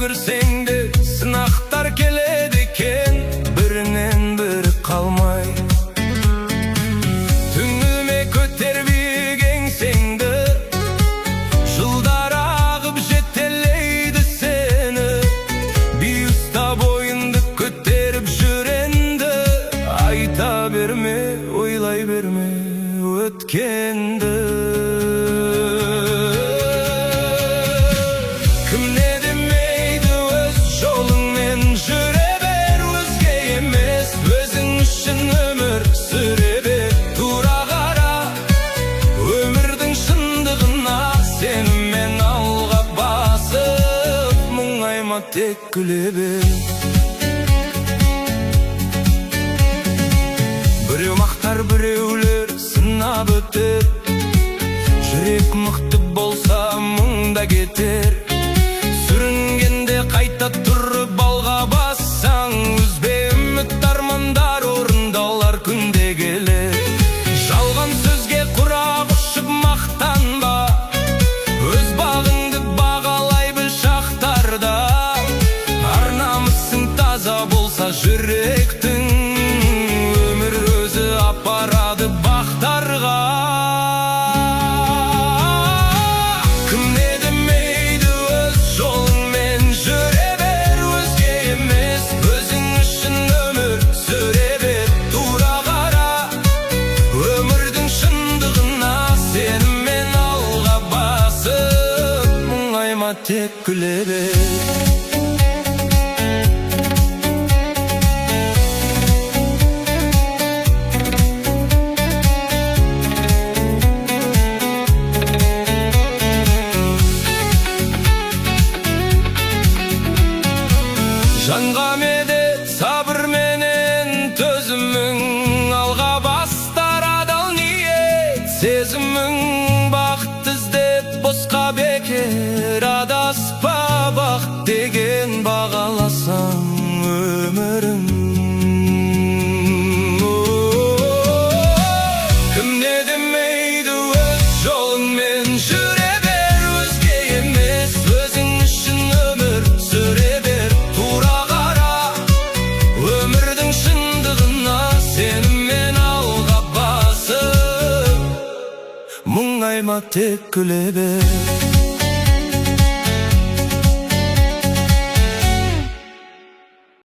ömürsең de sınaqtar keledi eкен, birinden biri kalmay. Tüngüme köterip engsең de жылдар ағып жетелейді сені. Bir usta boyundu köterip жүrenді, айта берме, ойлай берме өткенді. Кім не демейді өз жолыңмен жүре бер, өзге емес өзің үшін өмір сүре бер. Тура қара өмірдің шындығына, сенімен алға басып, мұңайма тек күле бер. Біреу мақтар, біреулер сынап өтер, жүрек мықты болса мұңда кетер. Сүрінгенде қайта тұрып алға бассаң, үзбе үміт, армандар орындалар күнде келер. Жалған сөзге құрақ ұшып мақтанба, өз бағыңды бағалай біл шақтарда. Ар намысың таза болса жүректің, өмір өзі апарады бақтарға. Кім не демейді өз жолыңмен жүре бер, өзге емес өзің үшін өмір сүре бер. Тура қара өмірдің шындығына, сенімен алға басып, мұңайма тек күле бер. Жанға медет сабыр менен төзімің, алға бастар адал ниет сезімің. Бақыт іздеп босқа бекер адаспа, бақыт деген бағаласаң өмірің. Кім не демейді өз жолыңмен жүре бер, өзге емес өзің үшін өмір сүре бер. Тура қара өмірдің шындығына, сенімен алға басып, мұңайма тек күле бер.